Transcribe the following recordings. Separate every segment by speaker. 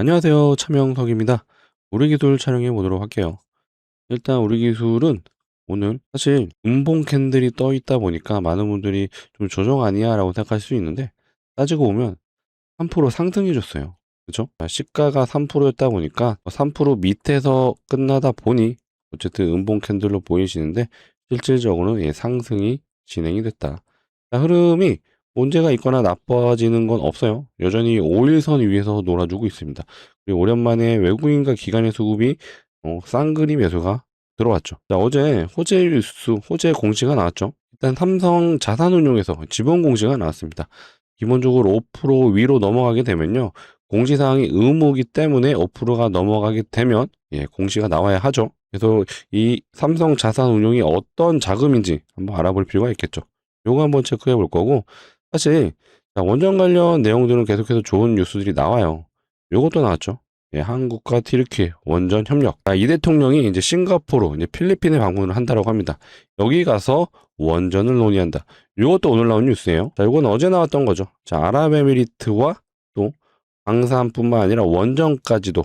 Speaker 1: 안녕하세요. 차명석입니다. 우리 기술 촬영해 보도록 할게요. 일단 우리 기술은 오늘 사실 음봉 캔들이 떠 있다 보니까 많은 분들이 좀 조정 아니야 라고 생각할 수 있는데, 따지고 보면 3% 상승해 줬어요. 그죠? 시가가 3%였다 보니까 3% 밑에서 끝나다 보니 어쨌든 음봉 캔들로 보이시는데, 실질적으로는 상승이 진행이 됐다. 자, 흐름이 문제가 있거나 나빠지는 건 없어요. 여전히 5일선 위에서 놀아주고 있습니다. 그리고 오랜만에 외국인과 기관의 수급이 쌍그리 매수가 들어왔죠. 자, 어제 호재 뉴스, 호재 공시가 나왔죠. 일단 삼성 자산운용에서 지분 공시가 나왔습니다. 기본적으로 5% 위로 넘어가게 되면요, 공시사항이 의무이기 때문에 5%가 넘어가게 되면 공시가 나와야 하죠. 그래서 이 삼성 자산운용이 어떤 자금인지 한번 알아볼 필요가 있겠죠. 요거 한번 체크해 볼 거고, 사실 원전 관련 내용들은 계속해서 좋은 뉴스들이 나와요. 요것도 나왔죠. 한국과 튀르키 원전 협력. 이 대통령이 이제 싱가포르, 이제 필리핀에 방문을 한다라고 합니다. 여기 가서 원전을 논의한다. 요것도 오늘 나온 뉴스예요. 자, 이건 어제 나왔던 거죠. 자, 아랍에미리트와 또 방산뿐만 아니라 원전까지도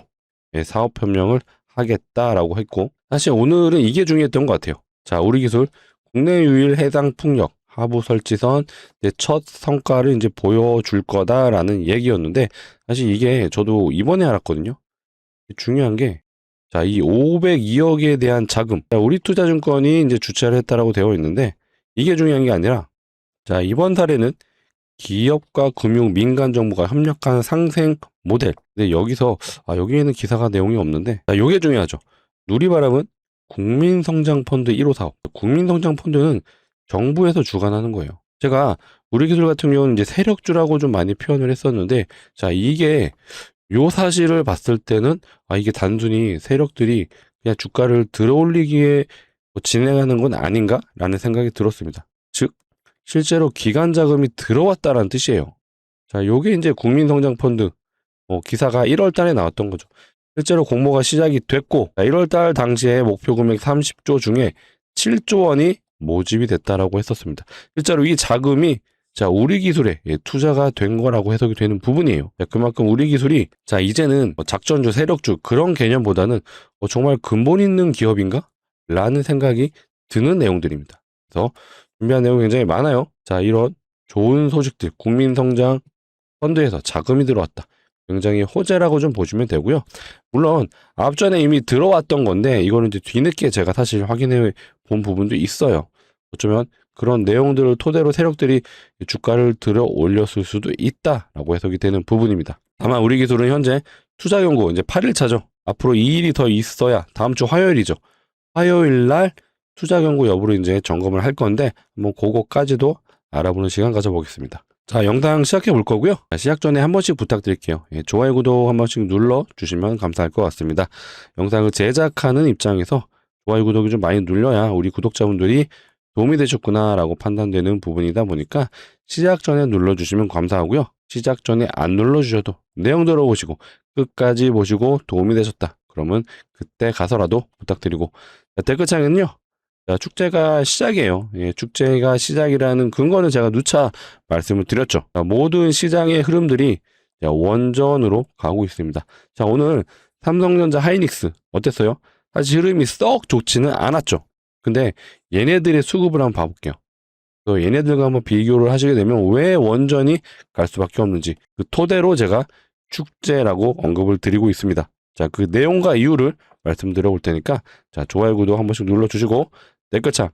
Speaker 1: 사업 협력을 하겠다라고 했고, 사실 오늘은 이게 중요했던 것 같아요. 자, 우리 기술 국내 유일 해상 풍력 하부 설치선 첫 성과를 이제 보여줄 거다라는 얘기였는데, 사실 이게 저도 이번에 알았거든요. 중요한 게, 자, 이 502억에 대한 자금, 자, 우리투자증권이 이제 주최를 했다라고 되어 있는데, 이게 중요한 게 아니라, 자, 이번 사례는 기업과 금융 민간 정부가 협력한 상생 모델. 근데 여기서 여기에는 기사가 내용이 없는데, 자, 요게 중요하죠. 누리바람은 국민성장펀드 1호 사업. 국민성장펀드는 정부에서 주관하는 거예요. 제가 우리 기술 같은 경우는 이제 세력주라고 좀 많이 표현을 했었는데, 자, 이게 요 사실을 봤을 때는 이게 단순히 세력들이 그냥 주가를 들어올리기에 진행하는 건 아닌가라는 생각이 들었습니다. 즉, 실제로 기관 자금이 들어왔다라는 뜻이에요. 자, 요게 이제 국민성장펀드 기사가 1월 달에 나왔던 거죠. 실제로 공모가 시작이 됐고, 1월 달 당시에 목표 금액 30조 중에 7조 원이 모집이 됐다라고 했었습니다. 실제로 이 자금이 우리 기술에 투자가 된 거라고 해석이 되는 부분이에요. 그만큼 우리 기술이 이제는 작전주, 세력주 그런 개념보다는 정말 근본 있는 기업인가? 라는 생각이 드는 내용들입니다. 그래서 준비한 내용이 굉장히 많아요. 자, 이런 좋은 소식들, 국민성장 펀드에서 자금이 들어왔다. 굉장히 호재라고 좀 보시면 되고요. 물론 앞전에 이미 들어왔던 건데, 이거는 이제 뒤늦게 제가 사실 확인해 본 부분도 있어요. 어쩌면 그런 내용들을 토대로 세력들이 주가를 들어 올렸을 수도 있다라고 해석이 되는 부분입니다. 다만 우리 기술은 현재 투자 경고 이제 8일차죠. 앞으로 2일이 더 있어야 다음 주 화요일이죠. 화요일 날 투자 경고 여부를 이제 점검을 할 건데, 한번 그거까지도 알아보는 시간 가져보겠습니다. 자, 영상 시작해 볼 거고요. 시작 전에 한 번씩 부탁드릴게요. 좋아요, 구독 한 번씩 눌러 주시면 감사할 것 같습니다. 영상을 제작하는 입장에서 좋아요, 구독이 좀 많이 눌려야 우리 구독자분들이 도움이 되셨구나 라고 판단되는 부분이다 보니까 시작 전에 눌러주시면 감사하고요. 시작 전에 안 눌러주셔도 내용 들어보시고 끝까지 보시고 도움이 되셨다 그러면 그때 가서라도 부탁드리고, 댓글창은요, 축제가 시작이에요. 축제가 시작이라는 근거는 제가 누차 말씀을 드렸죠. 모든 시장의 흐름들이 원전으로 가고 있습니다. 자, 오늘 삼성전자 하이닉스 어땠어요? 사실 흐름이 썩 좋지는 않았죠. 근데 얘네들의 수급을 한번 봐볼게요. 또 얘네들과 한번 비교를 하시게 되면 왜 원전이 갈 수밖에 없는지 그 토대로 제가 축제라고 언급을 드리고 있습니다. 자, 그 내용과 이유를 말씀드려 볼 테니까, 자, 좋아요, 구독 한 번씩 눌러주시고, 댓글창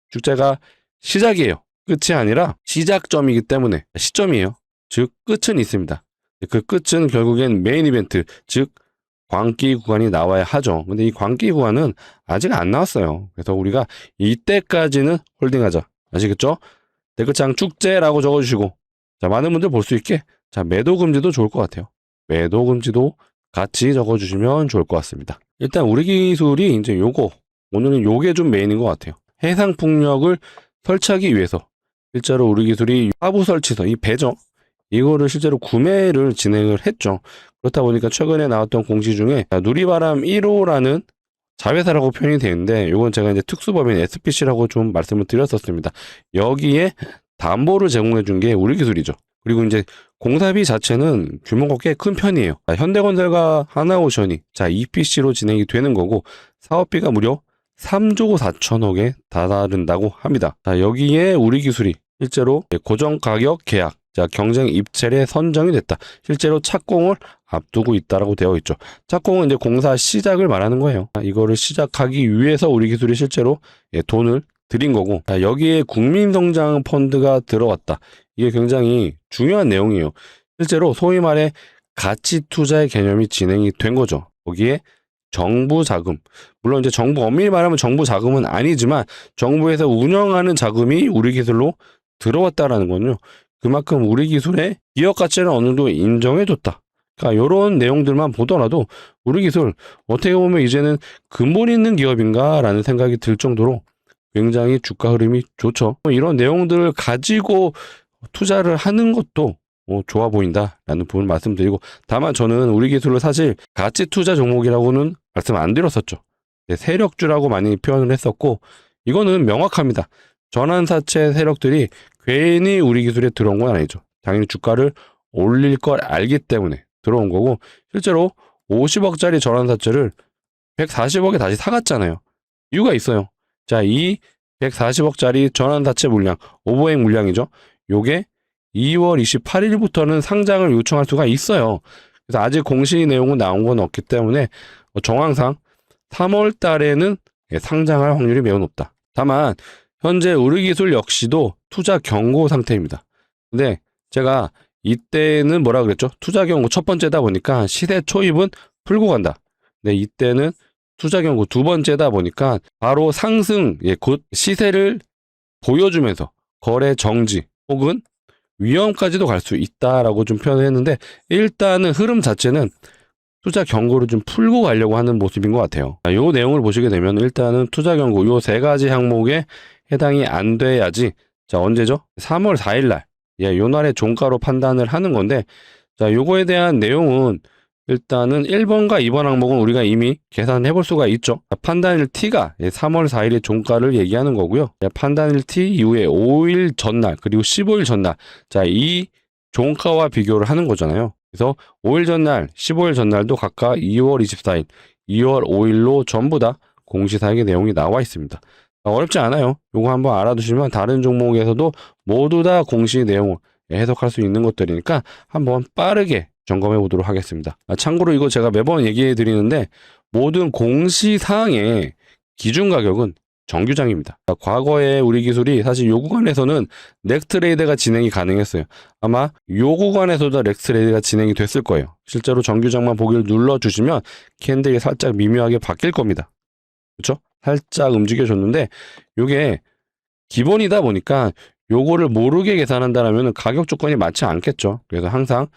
Speaker 1: 축제가 시작이에요. 끝이 아니라 시작점이기 때문에 시점이에요. 즉 끝은 있습니다. 그 끝은 결국엔 메인 이벤트, 즉 광기 구간이 나와야 하죠. 근데 이 광기 구간은 아직 안 나왔어요. 그래서 우리가 이때까지는 홀딩하자. 아시겠죠? 댓글창 축제라고 적어주시고, 자, 많은 분들 볼 수 있게, 자, 매도 금지도 좋을 것 같아요. 매도 금지도 같이 적어주시면 좋을 것 같습니다. 일단 우리 기술이 이제 오늘은 요게 좀 메인인 것 같아요. 해상 풍력을 설치하기 위해서 실제로 우리 기술이 하부 설치선, 이 배죠, 이거를 실제로 구매를 진행을 했죠. 그렇다 보니까 최근에 나왔던 공시 중에 누리바람 1호라는 자회사라고 표현이 되는데, 이건 제가 이제 특수법인 SPC라고 좀 말씀을 드렸었습니다. 여기에 담보를 제공해 준 게 우리 기술이죠. 그리고 이제 공사비 자체는 규모가 꽤 큰 편이에요. 현대건설과 하나오션이 EPC로 진행이 되는 거고 사업비가 무려 3조 4천억에 달한다고 합니다. 여기에 우리 기술이 실제로 고정 가격 계약, 경쟁 입찰에 선정이 됐다. 실제로 착공을 앞두고 있다라고 되어 있죠. 착공은 이제 공사 시작을 말하는 거예요. 이거를 시작하기 위해서 우리 기술이 실제로 돈을 들인 거고, 여기에 국민성장 펀드가 들어왔다. 이게 굉장히 중요한 내용이에요. 실제로 소위 말해 가치 투자의 개념이 진행이 된 거죠. 거기에 정부 자금, 물론 이제 정부, 엄밀히 말하면 정부 자금은 아니지만 정부에서 운영하는 자금이 우리 기술로 들어왔다라는 건요. 그만큼 우리 기술의 기업 가치를 어느 정도 인정해줬다. 그러니까 이런 내용들만 보더라도 우리 기술 어떻게 보면 이제는 근본 있는 기업인가라는 생각이 들 정도로 굉장히 주가 흐름이 좋죠. 이런 내용들을 가지고 투자를 하는 것도 좋아 보인다라는 부분을 말씀드리고, 다만 저는 우리 기술을 사실 가치 투자 종목이라고는 말씀 안 드렸었죠. 세력주라고 많이 표현을 했었고, 이거는 명확합니다. 전환사채 세력들이 괜히 우리 기술에 들어온 건 아니죠. 당연히 주가를 올릴 걸 알기 때문에 들어온 거고, 실제로 50억짜리 전환사채를 140억에 다시 사갔잖아요. 이유가 있어요. 이 140억짜리 전환사채 물량, 오버행 물량이죠. 요게 2월 28일부터는 상장을 요청할 수가 있어요. 그래서 아직 공시 내용은 나온 건 없기 때문에 정황상 3월 달에는 상장할 확률이 매우 높다. 다만 현재 우리기술 역시도 투자 경고 상태입니다. 근데 제가 이때는 뭐라 그랬죠? 투자 경고 첫 번째다 보니까 시세 초입은 풀고 간다. 근데 이때는 투자 경고 두 번째다 보니까 바로 상승, 곧 시세를 보여주면서 거래 정지 혹은 위험까지도 갈 수 있다라고 좀 표현을 했는데, 일단은 흐름 자체는 투자 경고를 좀 풀고 가려고 하는 모습인 것 같아요. 이 내용을 보시게 되면 일단은 투자 경고 요 세 가지 항목에 해당이 안 돼야지, 언제죠? 3월 4일 날, 요 날에 종가로 판단을 하는 건데, 요거에 대한 내용은 일단은 1번과 2번 항목은 우리가 이미 계산해 볼 수가 있죠. 판단일 T가 3월 4일의 종가를 얘기하는 거고요. 판단일 T 이후에 5일 전날 그리고 15일 전날, 이 종가와 비교를 하는 거잖아요. 그래서 5일 전날, 15일 전날도 각각 2월 24일, 2월 5일로 전부 다 공시사항의 내용이 나와 있습니다. 어렵지 않아요. 요거 한번 알아두시면 다른 종목에서도 모두 다 공시 내용을 해석할 수 있는 것들이니까 한번 빠르게 점검해 보도록 하겠습니다. 참고로 이거 제가 매번 얘기해 드리는데, 모든 공시사항의 기준 가격은 정규장입니다. 과거에 우리 기술이 사실 요 구간에서는 넥스트레이드가 진행이 가능했어요. 아마 요 구간에서도 넥스트레이드가 진행이 됐을 거예요. 실제로 정규장만 보기를 눌러주시면 캔들이 살짝 미묘하게 바뀔 겁니다. 그렇죠? 살짝 움직여줬는데 요게 기본이다 보니까 요거를 모르게 계산한다면 가격 조건이 맞지 않겠죠. 그래서 항상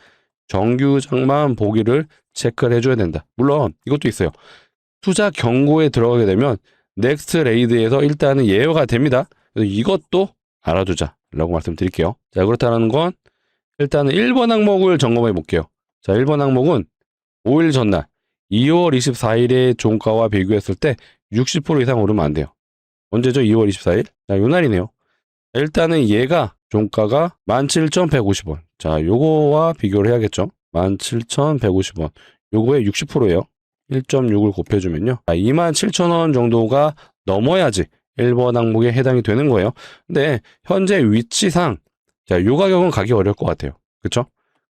Speaker 1: 정규장만 보기를 체크를 해줘야 된다. 물론 이것도 있어요. 투자 경고에 들어가게 되면 넥스트 레이드에서 일단은 예외가 됩니다. 그래서 이것도 알아두자라고 말씀드릴게요. 그렇다는 건 일단은 1번 항목을 점검해 볼게요. 1번 항목은 5일 전날 2월 24일의 종가와 비교했을 때 60% 이상 오르면 안 돼요. 언제죠? 2월 24일? 요 날이네요. 일단은 얘가 종가가 17,150원. 요거와 비교를 해야겠죠. 17,150원. 요거의 60%예요. 1.6을 곱해주면요. 27,000원 정도가 넘어야지 1번 항목에 해당이 되는 거예요. 근데 현재 위치상 요 가격은 가기 어려울 것 같아요. 그쵸?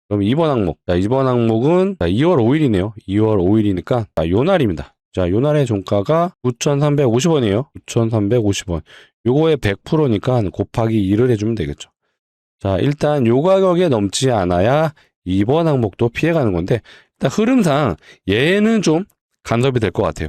Speaker 1: 그럼 2번 항목. 2번 항목은 2월 5일이네요. 2월 5일이니까 요 날입니다. 요 날의 종가가 9,350원이에요. 9,350원. 요거의 100%니까 곱하기 2를 해주면 되겠죠. 일단 요 가격에 넘지 않아야 2번 항목도 피해가는 건데, 일단 흐름상 얘는 좀 간섭이 될 것 같아요.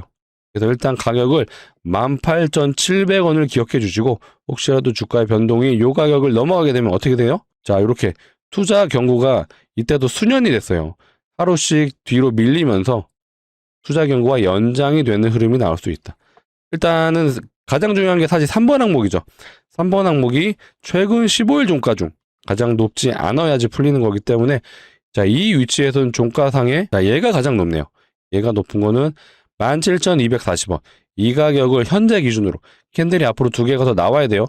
Speaker 1: 그래서 일단 가격을 18,700원을 기억해 주시고, 혹시라도 주가의 변동이 요 가격을 넘어가게 되면 어떻게 돼요? 이렇게 투자 경고가 이때도 수년이 됐어요. 하루씩 뒤로 밀리면서 투자 경고가 연장이 되는 흐름이 나올 수 있다. 일단은 가장 중요한 게 사실 3번 항목이죠. 3번 항목이 최근 15일 종가 중 가장 높지 않아야지 풀리는 거기 때문에, 이 위치에서는 종가상에 얘가 가장 높네요. 얘가 높은 거는 17,240원. 이 가격을 현재 기준으로 캔들이 앞으로 두 개가 더 나와야 돼요.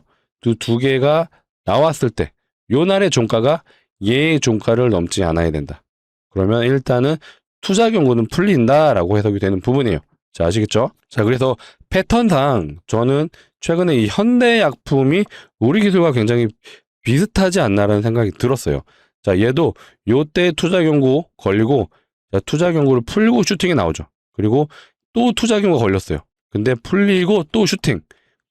Speaker 1: 두 개가 나왔을 때 요 날의 종가가 얘의 종가를 넘지 않아야 된다. 그러면 일단은 투자 경고는 풀린다라고 해석이 되는 부분이에요. 자, 아시겠죠? 자, 그래서 패턴상 저는 최근에 이 현대약품이 우리 기술과 굉장히 비슷하지 않나라는 생각이 들었어요. 자, 얘도 요때 투자 경고 걸리고, 자, 투자 경고를 풀고 슈팅이 나오죠. 그리고 또 투자 경고 걸렸어요. 근데 풀리고 또 슈팅.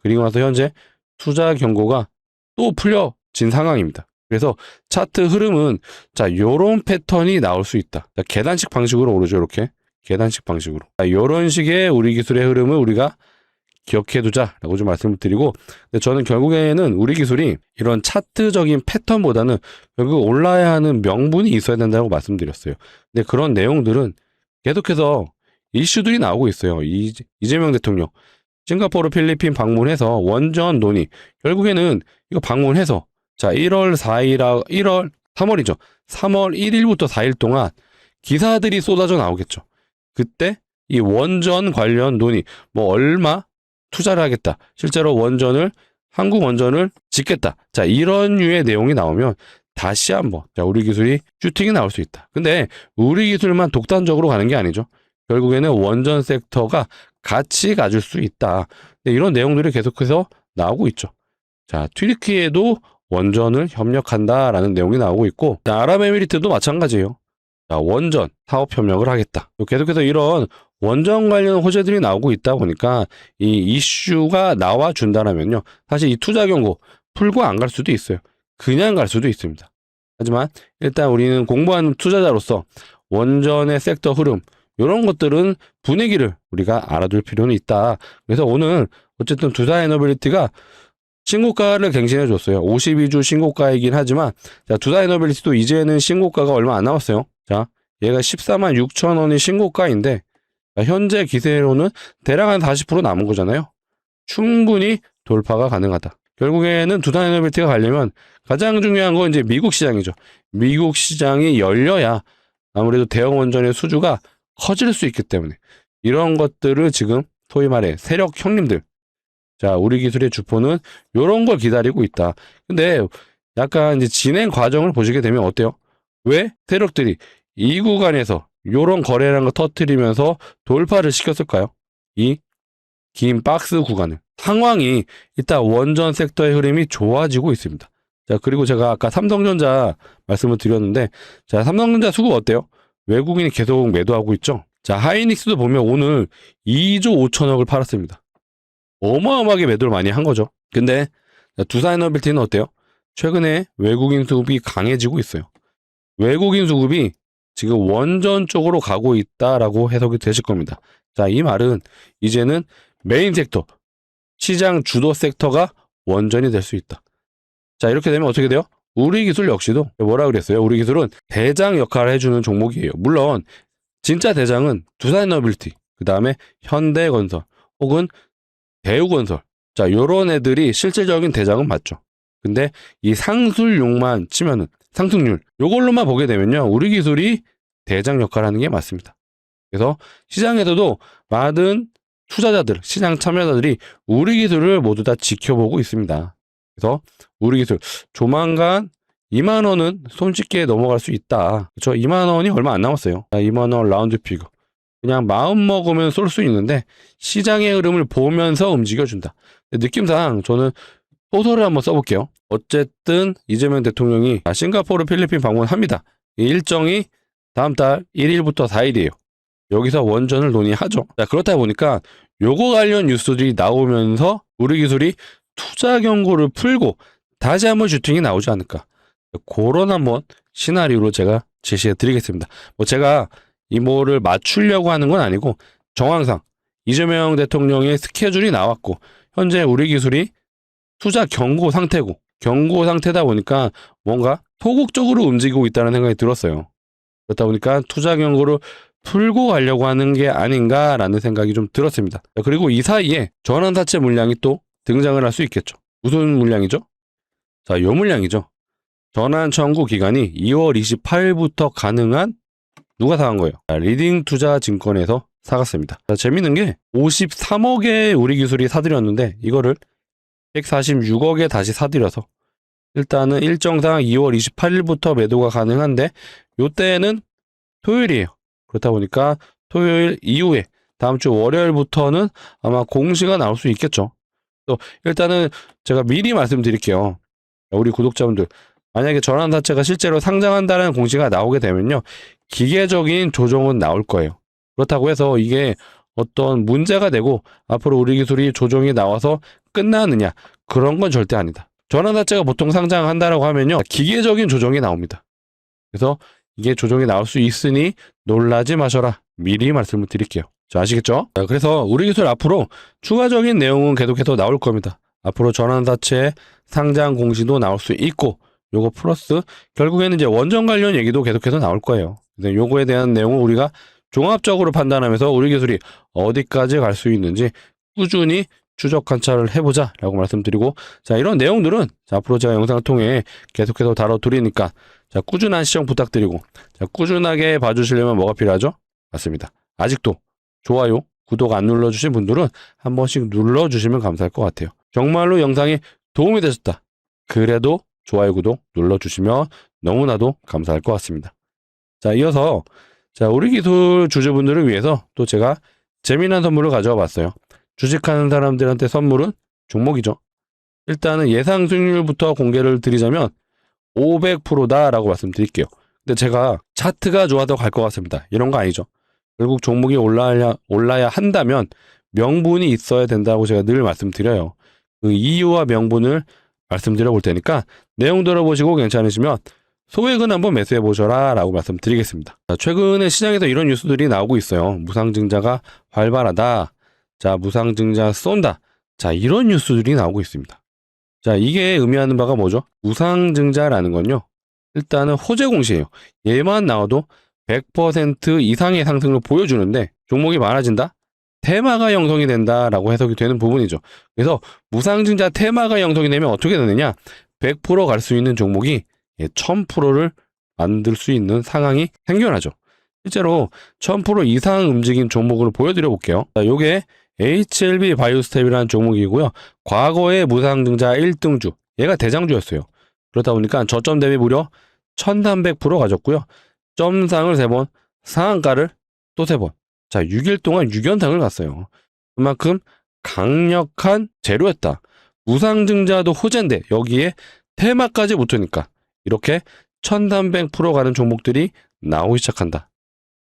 Speaker 1: 그리고 나서 현재 투자 경고가 또 풀려진 상황입니다. 그래서 차트 흐름은 자, 요런 패턴이 나올 수 있다. 자, 계단식 방식으로 오르죠. 이렇게 계단식 방식으로. 자, 요런 식의 우리 기술의 흐름을 우리가 기억해 두자라고 좀 말씀을 드리고, 근데 저는 결국에는 우리 기술이 이런 차트적인 패턴보다는 결국 올라야 하는 명분이 있어야 된다고 말씀드렸어요. 근데 그런 내용들은 계속해서 이슈들이 나오고 있어요. 이재명 대통령 싱가포르 필리핀 방문해서 원전 논의, 결국에는 이거 방문해서 자, 3월이죠. 3월 1일부터 4일 동안 기사들이 쏟아져 나오겠죠. 그때 이 원전 관련 논의, 뭐 얼마 투자를 하겠다. 실제로 한국 원전을 짓겠다. 자, 이런 류의 내용이 나오면 다시 한번, 자, 우리 기술이 슈팅이 나올 수 있다. 근데 우리 기술만 독단적으로 가는 게 아니죠. 결국에는 원전 섹터가 같이 가줄 수 있다. 이런 내용들이 계속해서 나오고 있죠. 자, 튀르키예도 원전을 협력한다라는 내용이 나오고 있고, 자, 아랍에미리트도 마찬가지예요. 자, 원전 사업 협력을 하겠다. 계속해서 이런 원전 관련 호재들이 나오고 있다 보니까 이 이슈가 나와 준다라면요, 사실 이 투자 경고 풀고 안 갈 수도 있어요. 그냥 갈 수도 있습니다. 하지만 일단 우리는 공부하는 투자자로서 원전의 섹터 흐름, 이런 것들은 분위기를 우리가 알아둘 필요는 있다. 그래서 오늘 어쨌든 두사에너빌리티가 신고가를 갱신해 줬어요. 52주 신고가이긴 하지만, 자, 두사에너빌리티도 이제는 신고가가 얼마 안 남았어요. 자, 얘가 14만 6천 원이 신고가인데, 자, 현재 기세로는 대략 한 40% 남은 거잖아요. 충분히 돌파가 가능하다. 결국에는 두사에너빌리티가 가려면 가장 중요한 건 이제 미국 시장이죠. 미국 시장이 열려야 아무래도 대형 원전의 수주가 커질 수 있기 때문에 이런 것들을 지금 소위 말해 세력 형님들, 자, 우리 기술의 주포는 이런 걸 기다리고 있다. 근데 약간 이제 진행 과정을 보시게 되면 어때요? 왜 세력들이 이 구간에서 이런 거래라는 거 터뜨리면서 돌파를 시켰을까요? 이 긴 박스 구간을. 상황이 일단 원전 섹터의 흐름이 좋아지고 있습니다. 자, 그리고 제가 아까 삼성전자 말씀을 드렸는데, 자, 삼성전자 수급 어때요? 외국인이 계속 매도하고 있죠. 자, 하이닉스도 보면 오늘 2조 5천억을 팔았습니다. 어마어마하게 매도를 많이 한 거죠. 근데 두사에너빌티는 어때요? 최근에 외국인 수급이 강해지고 있어요. 외국인 수급이 지금 원전 쪽으로 가고 있다라고 해석이 되실 겁니다. 자, 이 말은 이제는 메인 섹터, 시장 주도 섹터가 원전이 될 수 있다. 자, 이렇게 되면 어떻게 돼요? 우리 기술 역시도 뭐라 그랬어요? 우리 기술은 대장 역할을 해주는 종목이에요. 물론 진짜 대장은 두사에너빌티, 그 다음에 현대건설 혹은 대우건설, 자, 요런 애들이 실질적인 대장은 맞죠. 근데 이 상술용만 치면은 상승률 요걸로만 보게 되면요, 우리 기술이 대장 역할을 하는 게 맞습니다. 그래서 시장에서도 많은 투자자들, 시장 참여자들이 우리 기술을 모두 다 지켜보고 있습니다. 그래서 우리 기술 조만간 2만 원은 손쉽게 넘어갈 수 있다. 그렇죠? 2만 원이 얼마 안 남았어요. 2만 원 라운드 피그. 그냥 마음 먹으면 쏠 수 있는데 시장의 흐름을 보면서 움직여준다. 느낌상 저는 소설을 한번 써볼게요. 어쨌든 이재명 대통령이 싱가포르 필리핀 방문합니다. 이 일정이 다음 달 1일부터 4일이에요. 여기서 원전을 논의하죠. 자, 그렇다 보니까 요거 관련 뉴스들이 나오면서 우리 기술이 투자 경고를 풀고 다시 한번 슈팅이 나오지 않을까. 그런 한번 시나리오로 제가 제시해 드리겠습니다. 뭐 제가 이모를 맞추려고 하는 건 아니고 정황상 이재명 대통령의 스케줄이 나왔고 현재 우리 기술이 투자 경고 상태고 경고 상태다 보니까 뭔가 소극적으로 움직이고 있다는 생각이 들었어요. 그렇다 보니까 투자 경고를 풀고 가려고 하는 게 아닌가라는 생각이 좀 들었습니다. 그리고 이 사이에 전환사채 물량이 또 등장을 할 수 있겠죠. 무슨 물량이죠? 자, 요 물량이죠. 전환 청구 기간이 2월 28일부터 가능한 누가 사간 거예요? 리딩 투자 증권에서 사갔습니다. 자, 재밌는 게 53억에 우리 기술이 사들였는데 이거를 146억에 다시 사들여서 일단은 일정상 2월 28일부터 매도가 가능한데 요때는 토요일이에요. 그렇다 보니까 토요일 이후에 다음 주 월요일부터는 아마 공시가 나올 수 있겠죠. 또 일단은 제가 미리 말씀드릴게요. 우리 구독자분들, 만약에 전환 자체가 실제로 상장한다는 공시가 나오게 되면요, 기계적인 조정은 나올 거예요. 그렇다고 해서 이게 어떤 문제가 되고 앞으로 우리 기술이 조정이 나와서 끝나느냐, 그런 건 절대 아니다. 전환 자체가 보통 상장한다라고 하면요, 기계적인 조정이 나옵니다. 그래서 이게 조정이 나올 수 있으니 놀라지 마셔라, 미리 말씀을 드릴게요. 자, 아시겠죠? 자, 그래서 우리 기술 앞으로 추가적인 내용은 계속해서 나올 겁니다. 앞으로 전환사채 상장 공시도 나올 수 있고, 요거 플러스 결국에는 이제 원전 관련 얘기도 계속해서 나올 거예요. 근데 요거에 대한 내용을 우리가 종합적으로 판단하면서 우리 기술이 어디까지 갈 수 있는지 꾸준히 추적 관찰을 해보자 라고 말씀드리고, 자, 이런 내용들은 앞으로 제가 영상을 통해 계속해서 다뤄드리니까 자, 꾸준한 시청 부탁드리고, 자, 꾸준하게 봐주시려면 뭐가 필요하죠? 맞습니다. 아직도 좋아요, 구독 안 눌러주신 분들은 한 번씩 눌러주시면 감사할 것 같아요. 정말로 영상이 도움이 되셨다, 그래도 좋아요, 구독 눌러주시면 너무나도 감사할 것 같습니다. 자, 이어서 자, 우리 기술 주주분들을 위해서 또 제가 재미난 선물을 가져와 봤어요. 주식하는 사람들한테 선물은 종목이죠. 일단은 예상 수익률부터 공개를 드리자면 500%다라고 말씀드릴게요. 근데 제가 차트가 좋아서 갈 것 같습니다, 이런 거 아니죠. 결국 종목이 올라야 한다면 명분이 있어야 된다고 제가 늘 말씀드려요. 그 이유와 명분을 말씀드려 볼 테니까 내용 들어보시고 괜찮으시면 소액은 한번 매수해 보셔라 라고 말씀드리겠습니다. 자, 최근에 시장에서 이런 뉴스들이 나오고 있어요. 무상증자가 활발하다. 자, 무상증자 쏜다. 자, 이런 뉴스들이 나오고 있습니다. 자, 이게 의미하는 바가 뭐죠? 무상증자라는 건요, 일단은 호재 공시예요. 얘만 나와도 100% 이상의 상승을 보여주는데 종목이 많아진다? 테마가 형성이 된다라고 해석이 되는 부분이죠. 그래서 무상증자 테마가 형성이 되면 어떻게 되느냐? 100% 갈 수 있는 종목이 1000%를 만들 수 있는 상황이 생겨나죠. 실제로 1000% 이상 움직인 종목을 보여드려 볼게요. 자, 요게 HLB 바이오스텝이라는 종목이고요. 과거의 무상증자 1등주, 얘가 대장주였어요. 그렇다 보니까 저점 대비 무려 1300% 가졌고요. 점상을 3번, 상한가를 또 3번. 자, 6일 동안 6연상을 갔어요. 그만큼 강력한 재료였다. 무상증자도 호재인데 여기에 테마까지 붙으니까 이렇게 1300% 가는 종목들이 나오기 시작한다.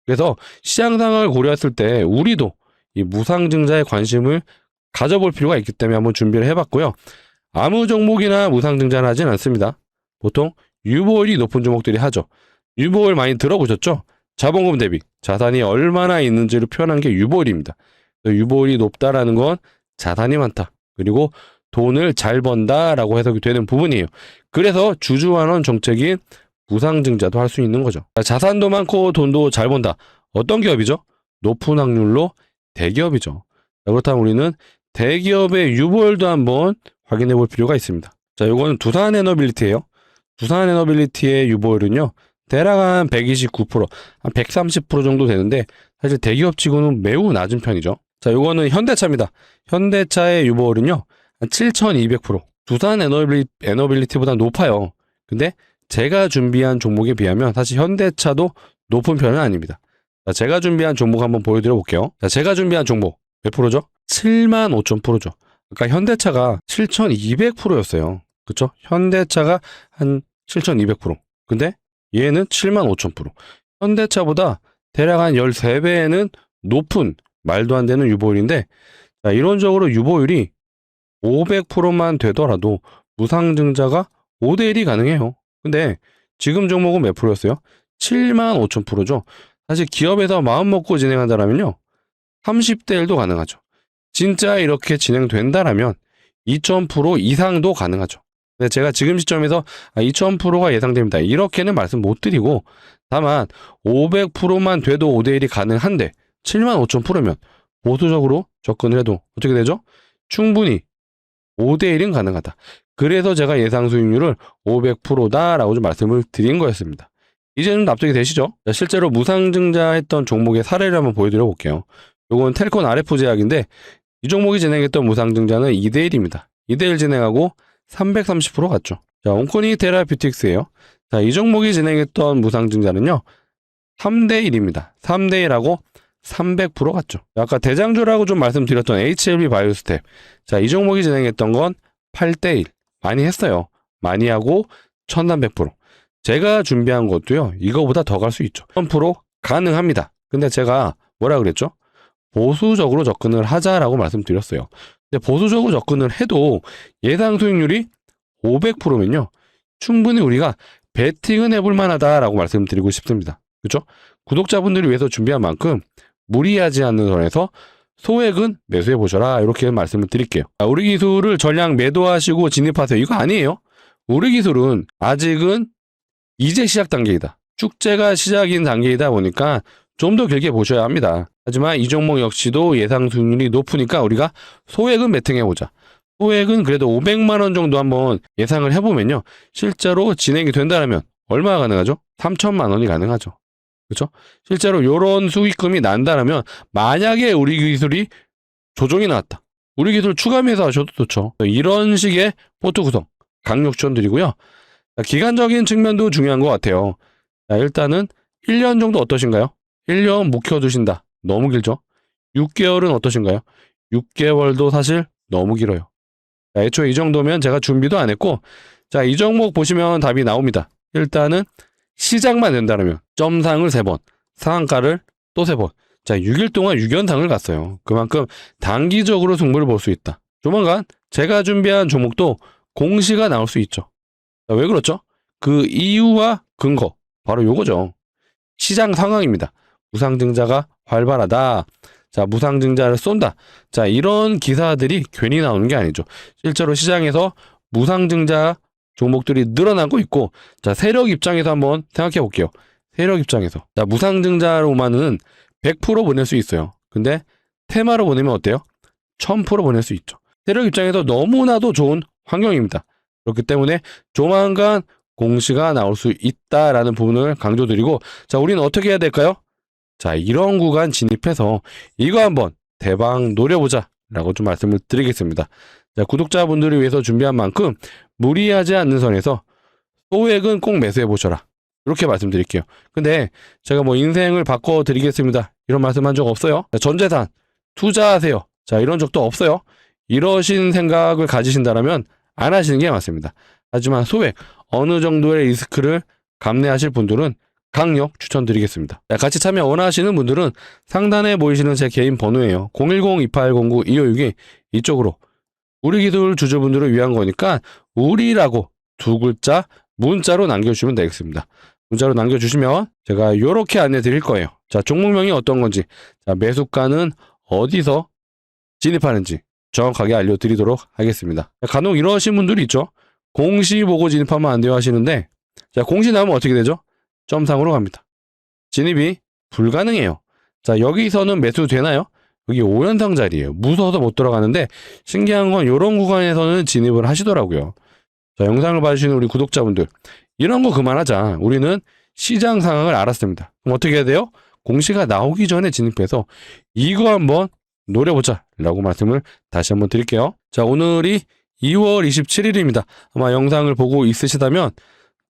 Speaker 1: 그래서 시장 상황을 고려했을 때 우리도 이 무상증자에 관심을 가져볼 필요가 있기 때문에 한번 준비를 해봤고요. 아무 종목이나 무상증자는 하진 않습니다. 보통 유보율이 높은 종목들이 하죠. 유보율 많이 들어보셨죠? 자본금 대비 자산이 얼마나 있는지를 표현한 게 유보율입니다. 유보율이 높다라는 건 자산이 많다, 그리고 돈을 잘 번다라고 해석이 되는 부분이에요. 그래서 주주환원 정책인 무상증자도 할 수 있는 거죠. 자산도 많고 돈도 잘 번다. 어떤 기업이죠? 높은 확률로 대기업이죠. 그렇다면 우리는 대기업의 유보율도 한번 확인해 볼 필요가 있습니다. 자, 요거는 두산에너빌리티예요. 두산에너빌리티의 유보율은요, 대략 한 129%, 한 130% 정도 되는데 사실 대기업 치고는 매우 낮은 편이죠. 자, 요거는 현대차입니다. 현대차의 유보율은요, 한 7200%. 두산에너빌리티보다 높아요. 근데 제가 준비한 종목에 비하면 사실 현대차도 높은 편은 아닙니다. 자, 제가 준비한 종목 한번 보여드려 볼게요. 자, 제가 준비한 종목 몇 프로죠? 75,000%죠. 아까 현대차가 7200%였어요. 그쵸? 현대차가 한 7200%. 근데 얘는 75,000%. 현대차보다 대략 한 13배는 높은 말도 안 되는 유보율인데, 자, 이론적으로 유보율이 500%만 되더라도 무상증자가 5대1이 가능해요. 근데 지금 종목은 몇 프로였어요? 75,000%죠. 사실 기업에서 마음 먹고 진행한다면요, 30대 1도 가능하죠. 진짜 이렇게 진행된다라면 2000% 이상도 가능하죠. 근데 제가 지금 시점에서 2000%가 예상됩니다, 이렇게는 말씀 못 드리고, 다만 500%만 돼도 5대1이 가능한데 75,000%면 보수적으로 접근을 해도 어떻게 되죠? 충분히 5대1은 가능하다. 그래서 제가 예상 수익률을 500%다라고 좀 말씀을 드린 거였습니다. 이제는 납득이 되시죠? 실제로 무상증자했던 종목의 사례를 한번 보여드려 볼게요. 이건 텔콘 RF 제약인데 이 종목이 진행했던 무상증자는 2대1입니다. 2대1 진행하고 330% 갔죠. 자, 온코니 테라피틱스예요. 자, 이 종목이 진행했던 무상증자는요. 3대1입니다. 3대1하고 300% 갔죠. 아까 대장주라고 좀 말씀드렸던 HLB 바이오스텝. 자, 이 종목이 진행했던 건 8대1. 많이 했어요. 많이 하고 1300%. 제가 준비한 것도요. 이거보다 더 갈 수 있죠. 1000% 가능합니다. 근데 제가 뭐라 그랬죠? 보수적으로 접근을 하자라고 말씀드렸어요. 근데 보수적으로 접근을 해도 예상 수익률이 500%면요. 충분히 우리가 베팅은 해볼 만하다라고 말씀드리고 싶습니다. 그렇죠? 구독자분들을 위해서 준비한 만큼 무리하지 않는 선에서 소액은 매수해 보셔라. 이렇게 말씀을 드릴게요. 우리 기술을 전량 매도하시고 진입하세요. 이거 아니에요. 우리 기술은 아직은 이제 시작 단계이다. 축제가 시작인 단계이다 보니까 좀 더 길게 보셔야 합니다. 하지만 이 종목 역시도 예상 수익률이 높으니까 우리가 소액은 베팅해보자. 소액은 그래도 500만 원 정도 한번 예상을 해보면요. 실제로 진행이 된다면 얼마가 가능하죠? 3천만 원이 가능하죠. 그렇죠? 실제로 이런 수익금이 난다면 만약에 우리 기술이 조정이 나왔다. 우리 기술 추가 매수하셔도 좋죠. 이런 식의 포트 구성 강력 추천드리고요. 기간적인 측면도 중요한 것 같아요. 자, 일단은 1년 정도 어떠신가요? 1년 묵혀두신다. 너무 길죠? 6개월은 어떠신가요? 6개월도 사실 너무 길어요. 자, 애초에 이 정도면 제가 준비도 안 했고, 자, 이 종목 보시면 답이 나옵니다. 일단은 시작만 된다면 점상을 3번, 상한가를 또 3번. 자, 6일 동안 6연상을 갔어요. 그만큼 단기적으로 승부를 볼 수 있다. 조만간 제가 준비한 종목도 공시가 나올 수 있죠. 자, 왜 그렇죠? 그 이유와 근거, 바로 요거죠. 시장 상황입니다. 무상증자가 활발하다. 자, 무상증자를 쏜다. 자, 이런 기사들이 괜히 나오는 게 아니죠. 실제로 시장에서 무상증자 종목들이 늘어나고 있고, 자, 세력 입장에서 한번 생각해 볼게요. 세력 입장에서. 자, 무상증자로만은 100% 보낼 수 있어요. 근데 테마로 보내면 어때요? 1000% 보낼 수 있죠. 세력 입장에서 너무나도 좋은 환경입니다. 그렇기 때문에 조만간 공시가 나올 수 있다라는 부분을 강조드리고, 자, 우리는 어떻게 해야 될까요? 자, 이런 구간 진입해서 이거 한번 대박 노려보자 라고 좀 말씀을 드리겠습니다. 자, 구독자분들을 위해서 준비한 만큼 무리하지 않는 선에서 소액은 꼭 매수해 보셔라. 이렇게 말씀드릴게요. 근데 제가 뭐 인생을 바꿔드리겠습니다. 이런 말씀 한 적 없어요. 자, 전재산 투자하세요. 자, 이런 적도 없어요. 이러신 생각을 가지신다면 안 하시는 게 맞습니다. 하지만 소액 어느 정도의 리스크를 감내하실 분들은 강력 추천드리겠습니다. 자, 같이 참여 원하시는 분들은 상단에 보이시는 제 개인 번호예요. 010-2809-2562 이쪽으로 우리 기술 주주분들을 위한 거니까 우리라고 2글자 문자로 남겨주시면 되겠습니다. 문자로 남겨주시면 제가 이렇게 안내 드릴 거예요. 자, 종목명이 어떤 건지, 자, 매수가는 어디서 진입하는지 정확하게 알려드리도록 하겠습니다. 자, 간혹 이러신 분들이 있죠. 공시 보고 진입하면 안 돼요 하시는데, 자, 공시 나오면 어떻게 되죠? 점상으로 갑니다. 진입이 불가능해요. 자, 여기서는 매수 되나요? 여기 5연상 자리예요. 무서워서 못 들어가는데 신기한 건 이런 구간에서는 진입을 하시더라고요. 자, 영상을 봐주시는 우리 구독자분들, 이런 거 그만하자. 우리는 시장 상황을 알았습니다. 그럼 어떻게 해야 돼요? 공시가 나오기 전에 진입해서 이거 한번 노려보자 라고 말씀을 다시 한번 드릴게요. 자, 오늘이 2월 27일입니다. 아마 영상을 보고 있으시다면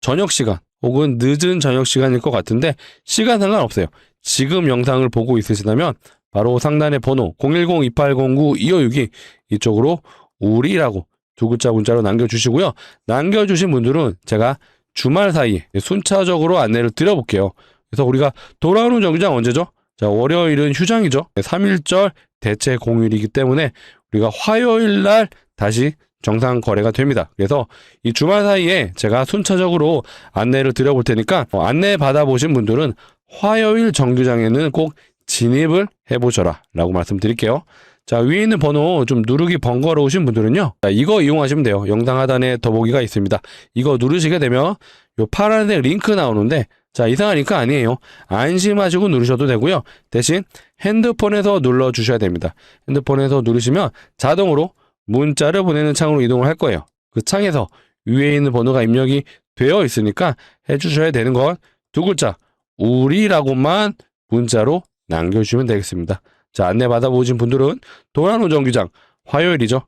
Speaker 1: 저녁 시간 혹은 늦은 저녁 시간일 것 같은데 시간 상관없어요. 지금 영상을 보고 있으시다면 바로 상단의 번호 010-2809-2562 이쪽으로 우리라고 2글자 문자로 남겨주시고요. 남겨주신 분들은 제가 주말 사이에 순차적으로 안내를 드려볼게요. 그래서 우리가 돌아오는 정류장 언제죠? 자, 월요일은 휴장이죠. 3.1절 대체 공휴일이기 때문에 우리가 화요일 날 다시 정상 거래가 됩니다. 그래서 이 주말 사이에 제가 순차적으로 안내를 드려볼 테니까 안내 받아보신 분들은 화요일 정류장에는 꼭 진입을 해보셔라 라고 말씀드릴게요. 자, 위에 있는 번호 좀 누르기 번거로우신 분들은요, 자, 이거 이용하시면 돼요. 영상 하단에 더보기가 있습니다. 이거 누르시게 되면 요 파란색 링크 나오는데, 자, 이상한 링크 아니에요. 안심하시고 누르셔도 되고요. 대신 핸드폰에서 눌러주셔야 됩니다. 핸드폰에서 누르시면 자동으로 문자를 보내는 창으로 이동을 할 거예요. 그 창에서 위에 있는 번호가 입력이 되어 있으니까 해주셔야 되는 건 2글자 우리라고만 문자로 남겨주시면 되겠습니다. 자, 안내 받아보신 분들은 도란호 정류장 화요일이죠.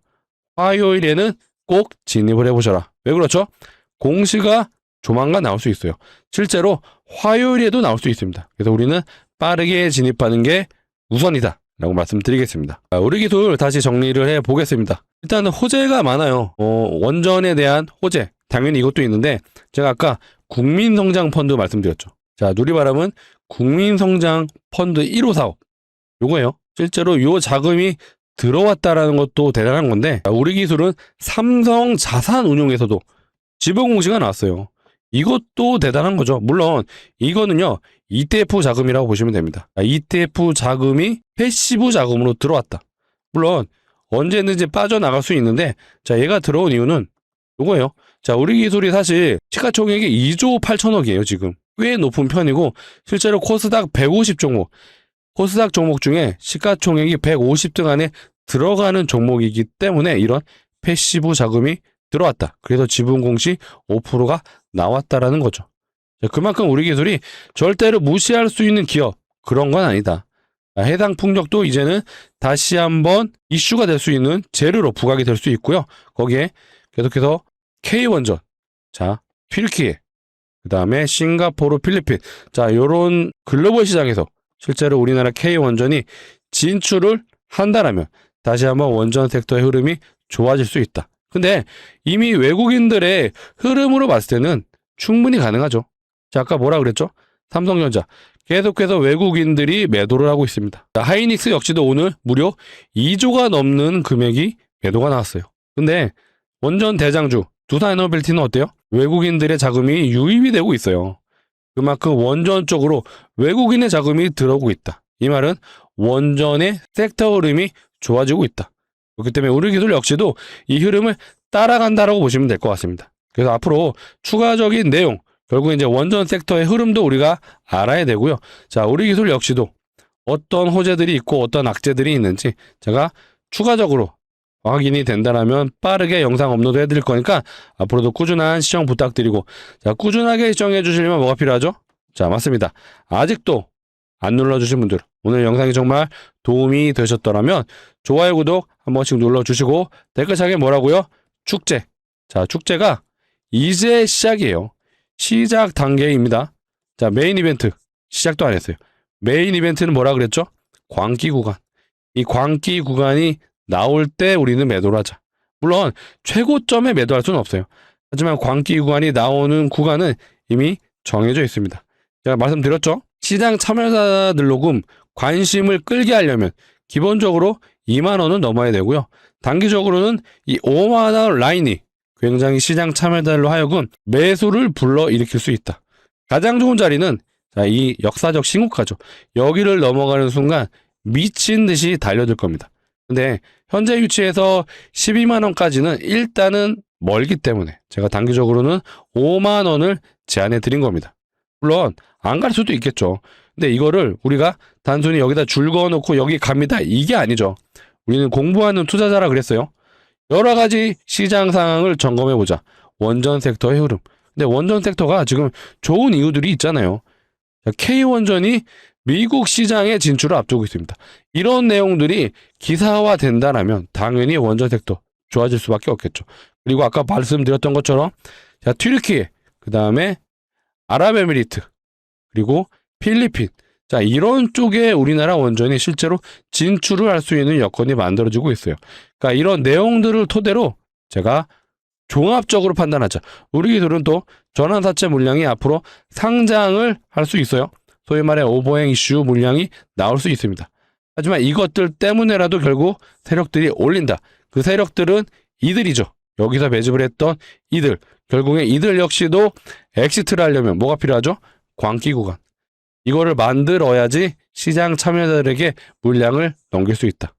Speaker 1: 화요일에는 꼭 진입을 해보셔라. 왜 그렇죠? 공시가 조만간 나올 수 있어요. 실제로 화요일에도 나올 수 있습니다. 그래서 우리는 빠르게 진입하는 게 우선이다 라고 말씀드리겠습니다. 우리기술 다시 정리를 해보겠습니다. 일단은 호재가 많아요. 원전에 대한 호재, 당연히 이것도 있는데 제가 아까 국민성장펀드 말씀드렸죠. 자, 누리바람은 국민성장펀드 1호 사업 요거예요. 실제로 요 자금이 들어왔다라는 것도 대단한 건데, 우리 기술은 삼성 자산운용에서도 지분 공시가 나왔어요. 이것도 대단한 거죠. 물론 이거는요 ETF 자금이라고 보시면 됩니다. ETF 자금이 패시브 자금으로 들어왔다. 물론 언제든지 빠져나갈 수 있는데, 자, 얘가 들어온 이유는 요거예요. 자, 우리 기술이 사실 시가총액이 2조 8천억이에요. 지금 꽤 높은 편이고, 실제로 코스닥 150 종목, 코스닥 종목 중에 시가총액이 150등 안에 들어가는 종목이기 때문에 이런 패시브 자금이 들어왔다. 그래서 지분 공시 5%가 나왔다라는 거죠. 그만큼 우리 기술이 절대로 무시할 수 있는 기업, 그런 건 아니다. 해당 풍력도 이제는 다시 한번 이슈가 될 수 있는 재료로 부각이 될 수 있고요. 거기에 계속해서 K원전, 자, 튀르키예, 그 다음에 싱가포르, 필리핀, 자, 요런 글로벌 시장에서 실제로 우리나라 K원전이 진출을 한다라면 다시 한번 원전 섹터의 흐름이 좋아질 수 있다. 근데 이미 외국인들의 흐름으로 봤을 때는 충분히 가능하죠. 자, 아까 뭐라 그랬죠? 삼성전자. 계속해서 외국인들이 매도를 하고 있습니다. 자, 하이닉스 역시도 오늘 무려 2조가 넘는 금액이 매도가 나왔어요. 근데 원전 대장주 두산에너빌티는 어때요? 외국인들의 자금이 유입이 되고 있어요. 그만큼 원전 쪽으로 외국인의 자금이 들어오고 있다. 이 말은 원전의 섹터 흐름이 좋아지고 있다. 그렇기 때문에 우리 기술 역시도 이 흐름을 따라간다라고 보시면 될 것 같습니다. 그래서 앞으로 추가적인 내용, 결국 이제 원전 섹터의 흐름도 우리가 알아야 되고요. 자, 우리 기술 역시도 어떤 호재들이 있고 어떤 악재들이 있는지 제가 추가적으로 확인이 된다면 빠르게 영상 업로드 해드릴 거니까 앞으로도 꾸준한 시청 부탁드리고, 자, 꾸준하게 시청해 주시려면 뭐가 필요하죠? 자, 맞습니다. 아직도 안 눌러주신 분들, 오늘 영상이 정말 도움이 되셨더라면 좋아요, 구독 한 번씩 눌러주시고 댓글창에 뭐라고요? 축제. 자, 축제가 이제 시작이에요. 시작 단계입니다. 자, 메인 이벤트 시작도 안 했어요. 메인 이벤트는 뭐라 그랬죠? 광기 구간. 이 광기 구간이 나올 때 우리는 매도를 하자. 물론 최고점에 매도할 수는 없어요. 하지만 광기 구간이 나오는 구간은 이미 정해져 있습니다. 제가 말씀드렸죠? 시장 참여자들 녹음 관심을 끌게 하려면 기본적으로 2만 원은 넘어야 되고요. 단기적으로는 이 5만 원 라인이 굉장히 시장 참여자들로 하여금 매수를 불러일으킬 수 있다. 가장 좋은 자리는, 자, 이 역사적 신고가죠. 여기를 넘어가는 순간 미친 듯이 달려들 겁니다. 근데 현재 위치에서 12만 원까지는 일단은 멀기 때문에 제가 단기적으로는 5만 원을 제안해 드린 겁니다. 물론 안 갈 수도 있겠죠. 근데 이거를 우리가 단순히 여기다 줄 그어놓고 여기 갑니다, 이게 아니죠. 우리는 공부하는 투자자라 그랬어요. 여러 가지 시장 상황을 점검해 보자. 원전 섹터의 흐름. 근데 원전 섹터가 지금 좋은 이유들이 있잖아요. K원전이 미국 시장에 진출을 앞두고 있습니다. 이런 내용들이 기사화 된다라면 당연히 원전 섹터 좋아질 수밖에 없겠죠. 그리고 아까 말씀드렸던 것처럼, 자, 튀르키예, 그 다음에 아랍에미리트, 그리고 필리핀, 자, 이런 쪽에 우리나라 원전이 실제로 진출을 할 수 있는 여건이 만들어지고 있어요. 그러니까 이런 내용들을 토대로 제가 종합적으로 판단하자. 우리 기술은 또 전환사채 물량이 앞으로 상장을 할 수 있어요. 소위 말해 오버행 이슈 물량이 나올 수 있습니다. 하지만 이것들 때문에라도 결국 세력들이 올린다. 그 세력들은 이들이죠. 여기서 매집을 했던 이들. 결국에 이들 역시도 엑시트를 하려면 뭐가 필요하죠? 광기 구간. 이거를 만들어야지 시장 참여자들에게 물량을 넘길 수 있다.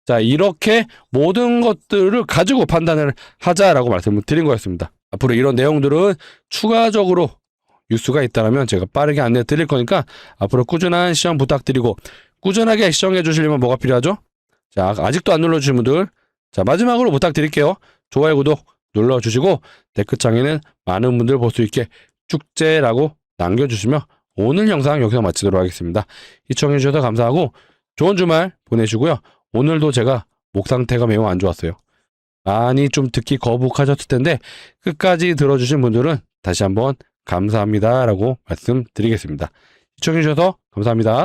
Speaker 1: 자, 이렇게 모든 것들을 가지고 판단을 하자라고 말씀을 드린 거였습니다. 앞으로 이런 내용들은 추가적으로 뉴스가 있다면 제가 빠르게 안내 드릴 거니까 앞으로 꾸준한 시청 부탁드리고, 꾸준하게 시청해 주시려면 뭐가 필요하죠? 자, 아직도 안 눌러주신 분들, 자, 마지막으로 부탁드릴게요. 좋아요, 구독 눌러주시고 댓글창에는 많은 분들 볼 수 있게 축제라고 남겨주시면 오늘 영상 여기서 마치도록 하겠습니다. 시청해 주셔서 감사하고 좋은 주말 보내시고요. 오늘도 제가 목 상태가 매우 안 좋았어요. 많이 좀 듣기 거북하셨을 텐데 끝까지 들어주신 분들은 다시 한번 감사합니다라고 말씀드리겠습니다. 시청해주셔서 감사합니다.